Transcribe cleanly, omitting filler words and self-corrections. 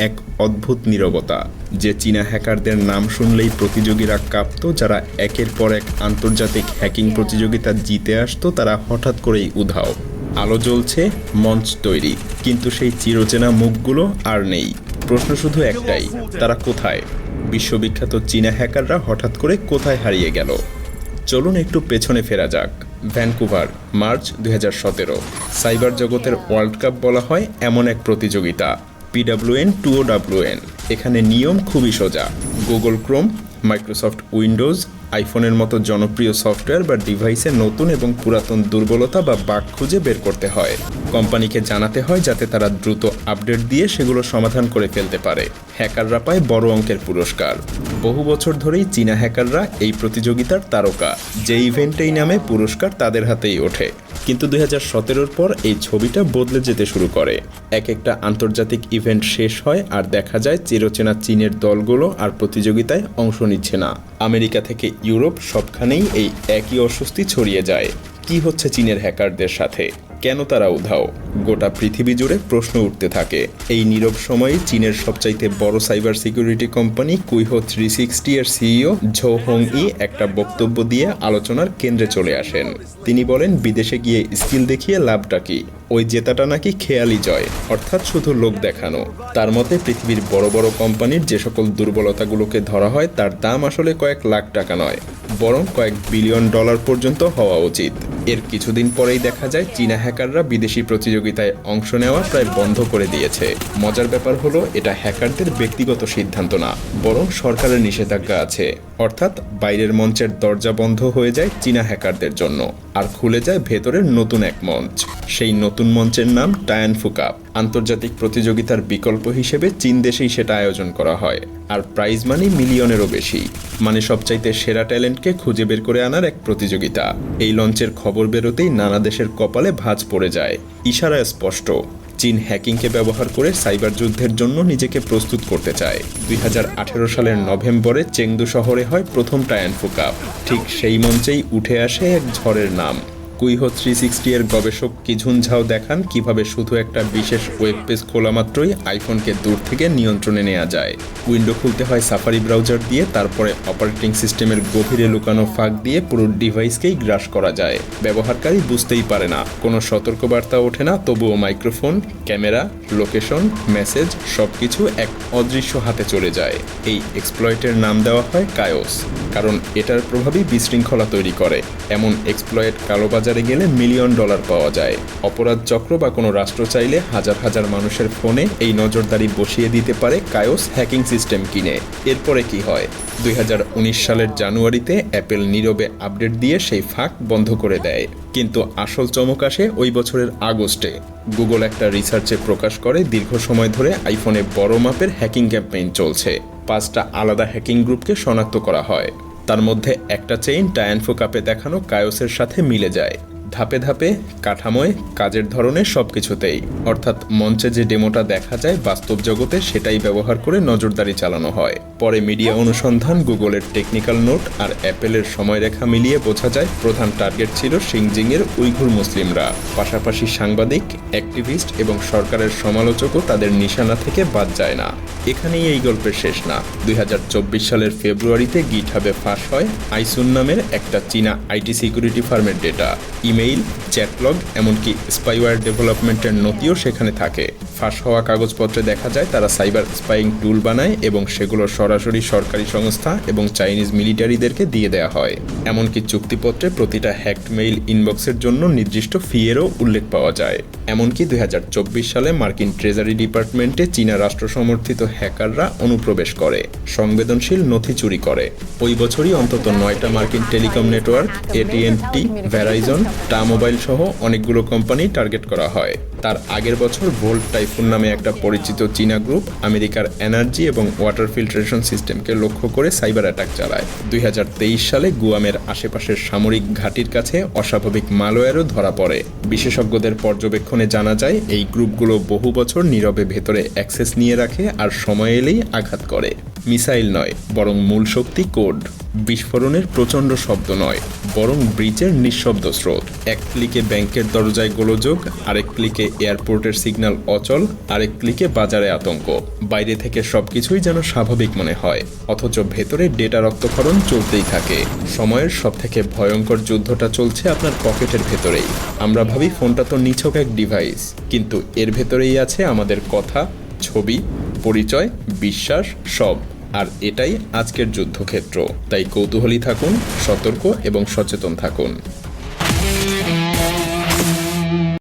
এক অদ্ভুত নীরবতা, যে চীনা হ্যাকারদের নাম শুনলেই প্রতিযোগীরা কাঁপত। যারা একের পর এক আন্তর্জাতিক হ্যাকিং প্রতিযোগিতা জিতে আসতো, তারা হঠাৎ করেই উধাও। আলো জ্বলছে, মঞ্চ তৈরি, কিন্তু সেই চিরচেনা মুখগুলো আর নেই। প্রশ্ন শুধু একটাই, তারা কোথায়? বিশ্ববিখ্যাত চীনা হ্যাকাররা হঠাৎ করে কোথায় হারিয়ে গেল? চলুন একটু পেছনে ফেরা যাক। Vancouver, March 2017। সাইবার জগতের ওয়ার্ল্ড কাপ বলা হয় এমন এক প্রতিযোগিতা। PWN 2OWN। এখানে নিয়ম খুবই সোজা। গুগল ক্রোম, মাইক্রোসফট উইন্ডোজ, আইফোনের মতো জনপ্রিয় সফটওয়্যার বা ডিভাইসে নতুন এবং পুরাতন দুর্বলতা বা বাগ খুঁজে বের করতে হয়। কোম্পানিকে জানাতে হয় যাতে তারা দ্রুত আপডেট দিয়ে সেগুলো সমাধান করে ফেলতে পারে। হ্যাকাররা পায় বড় অঙ্কের পুরস্কার। বহু বছর ধরেই চীনা হ্যাকাররা এই প্রতিযোগিতার তারকা। যে ইভেন্টেই নামে পুরস্কার তাদের হাতেই ওঠে। কিন্তু 2017-র পর এই ছবিটা বদলে যেতে শুরু করে। একটা আন্তর্জাতিক ইভেন্ট শেষ হয় আর দেখা যায় চিরচেনা চীনের দলগুলো আর প্রতিযোগিতায় অংশ নিচ্ছে না। আমেরিকা থেকে ইউরোপ, সবখানেই এই একই অস্বস্তি ছড়িয়ে যায়। কি হচ্ছে চীনের হ্যাকারদের সাথে? কেন তারা উধাও? গোটা পৃথিবী জুড়ে প্রশ্ন উঠতে থাকে। এই নীরব সময়ে চীনের সবচাইতে বড় সাইবার সিকিউরিটি কোম্পানি কুইহো 360 এর সিইও ঝৌ হংই একটা বক্তব্য দিয়ে আলোচনার কেন্দ্রে চলে আসেন। তিনি বলেন, বিদেশে গিয়ে স্কিল দেখিয়ে লাভটা কি? ওই জেতাটা নাকি খেয়ালি জয়, অর্থাৎ শুধু লোক দেখানো। তার মতে পৃথিবীর বড় বড় কোম্পানির যে সকল দুর্বলতাগুলোকে ধরা হয় তার দাম আসলে কয়েক লাখ টাকা নয়, বরং কয়েক বিলিয়ন ডলার পর্যন্ত হওয়া উচিত। এর কিছুদিন পরেই দেখা যায় চীনা হ্যাকাররা বিদেশি প্রতিযোগিতায় অংশ নেওয়া প্রায় বন্ধ করে দিয়েছে। মজার ব্যাপার হলো, এটা হ্যাকারদের ব্যক্তিগত সিদ্ধান্ত না, বরং সরকারের নিষেধাজ্ঞা আছে। অর্থাৎ বাইরের মঞ্চের দরজা বন্ধ হয়ে যায় চীনা হ্যাকারদের জন্য, আর খুলে যায় ভেতরের নতুন এক মঞ্চ। সেই নতুন মঞ্চের নাম টায়ানফু কাপ। আন্তর্জাতিক প্রতিযোগিতার বিকল্প হিসেবে চীন দেশেই সেটা আয়োজন করা হয়, আর প্রাইজ মানি মিলিয়নেরও বেশি। মানে সবচাইতে সেরা ট্যালেন্টকে খুঁজে বের করে আনার এক প্রতিযোগিতা। এই লঞ্চের খবর বেরোতেই নানা দেশের কপালে ভাঁজ পড়ে যায়। ইশারা স্পষ্ট, চীন হ্যাকিংকে ব্যবহার করে সাইবার যুদ্ধের জন্য নিজেকে প্রস্তুত করতে চায়। 2018 সালের নভেম্বরে চেংদু শহরে হয় প্রথম টায়ানফু কাপ। ঠিক সেই মঞ্চেই উঠে আসে এক ঝড়ের নাম। কুইহো 360 এর গবেষক কিঝুন ঝাও দেখান কিভাবে শুধু একটা বিশেষ ওয়েব পেজ খোলা মাত্রই আইফোনকে দূর থেকে নিয়ন্ত্রণে নেওয়া যায়। উইন্ডো খুলতে হয় সাফারি ব্রাউজার দিয়ে, তারপরে অপারেটিং সিস্টেমের গভীরে লুকানো ফাঁক দিয়ে পুরো ডিভাইসকেই গ্রাস করা যায়। ব্যবহারকারী বুঝতেই পারে না, কোনো সতর্কবার্তা ওঠে না, তবুও মাইক্রোফোন, ক্যামেরা, লোকেশন, মেসেজ সবকিছু এক অদৃশ্য হাতে চলে যায়। এই এক্সপ্লয়েটের নাম দেওয়া হয় কায়োস, কারণ এটার প্রভাবই বিশৃঙ্খলা তৈরি করে। এমন এক্সপ্লয়েট কালোবাজারে গেলে মিলিয়ন ডলার পাওয়া যায়। অপরাধ চক্র বা কোনো রাষ্ট্র চাইলে হাজার হাজার মানুষের ফোনে এই নজরদারি বসিয়ে দিতে পারে কায়োস হ্যাকিং সিস্টেম কিনে। এরপরে কি হয়? 2019 সালের জানুয়ারিতে অ্যাপেল নীরবে আপডেট দিয়ে সেই ফাঁক বন্ধ করে দেয়। কিন্তু আসল চমক আসে ওই বছরের আগস্টে। গুগল একটা রিসার্চে প্রকাশ করে দীর্ঘ সময় ধরে আইফোনে বড় মাপের হ্যাকিং ক্যাম্পেইন চলছে। 5টা আলাদা হ্যাকিং গ্রুপকে শনাক্ত করা হয়। তার মধ্যে একটা চেইন টায়ানফু কাপে দেখানো কায়োসের সাথে মিলে যায়। ধাপে ধাপে, কাঠামোয়, কাজের ধরনে সবকিছুতেই। অর্থাৎ মঞ্চে যে ডেমোটা দেখা যায় বাস্তব জগতে সেটাই ব্যবহার করে নজরদারি চালানো হয়। পরে মিডিয়া অনুসন্ধান, গুগলের টেকনিক্যাল নোট আর অ্যাপেলের সময়রেখা মিলিয়ে বোঝা যায় প্রধান টার্গেট ছিল শিংজিংয়ের উইঘুর মুসলিমরা। পাশাপাশি সাংবাদিক, অ্যাক্টিভিস্ট এবং সরকারের সমালোচকও তাদের নিশানা থেকে বাদ যায় না। এখানেই এই গল্পের শেষ না। 2024 সালের ফেব্রুয়ারিতে গিটহাবে ফাঁস হয় আইসুন নামের একটা চীনা আইটি সিকিউরিটি ফার্মের ডেটা। ইমেইল, চ্যাটলগ, এমনকি স্পাইওয়্যার ডেভেলপমেন্টের নথিও সেখানে থাকে। ফাঁস হওয়া কাগজপত্রে দেখা যায় তারা সাইবার স্পাইং টুল বানায় এবং সেগুলো সরাসরি সরকারি সংস্থা এবং চাইনিজ মিলিটারিদেরকে দিয়ে দেওয়া হয়। এমনকি চুক্তিপত্রে প্রতিটা হ্যাকড মেইল ইনবক্সের জন্য নির্দিষ্ট ফি-এরও উল্লেখ পাওয়া যায়। এমনকি 2024 সালে মার্কিন ট্রেজারি ডিপার্টমেন্টে চীনা রাষ্ট্র সমর্থিত হ্যাকাররা অনুপ্রবেশ করে, সংবেদনশীল নথি চুরি করে। ওই বছরই অন্তত 9টা মার্কিন টেলিকম নেটওয়ার্ক, AT&T, ভ্যারাইজন, টা মোবাইল সহ অনেকগুলো কোম্পানি টার্গেট করা হয়। তার আগের বছর ভোল্ট টাইফুন নামে একটা পরিচিত চীনা গ্রুপ আমেরিকার এনার্জি এবং ওয়াটার ফিল্ট্রেশন সিস্টেমকে লক্ষ্য করে সাইবার অ্যাটাক চালায়। 2023 সালে গুয়ামের আশেপাশের সামরিক ঘাঁটির কাছে অস্বাভাবিক মালওয়্যারও ধরা পড়ে। বিশেষজ্ঞদের পর্যবেক্ষণে জানা যায় এই গ্রুপগুলো বহু বছর নীরবে ভেতরে অ্যাক্সেস নিয়ে রাখে আর সময় এলেই আঘাত করে। মিসাইল নয়, বরং মূল শক্তি কোড। বিস্ফোরণের প্রচণ্ড শব্দ নয়, বরং ব্রিজের নিঃশব্দ স্রোত। এক ক্লিকে ব্যাংকের দরজায় গোলযোগ, আরেক ক্লিকে এয়ারপোর্টের সিগন্যাল অচল, আরেক ক্লিকে বাজারে আতঙ্ক। বাইরে থেকে সবকিছুই যেন স্বাভাবিক মনে হয়, অথচ ভেতরে ডেটা রক্তক্ষরণ চলতেই থাকে। সময়ের সবথেকে ভয়ঙ্কর যুদ্ধটা চলছে আপনার পকেটের ভেতরেই। আমরা ভাবি ফোনটা তো নিছক এক ডিভাইস, কিন্তু এর ভেতরেই আছে আমাদের কথা, ছবি, পরিচয়, বিশ্বাস, সব। আর এটাই আজকের যুদ্ধক্ষেত্র। তাই কৌতূহলী থাকুন, সতর্ক এবং সচেতন থাকুন।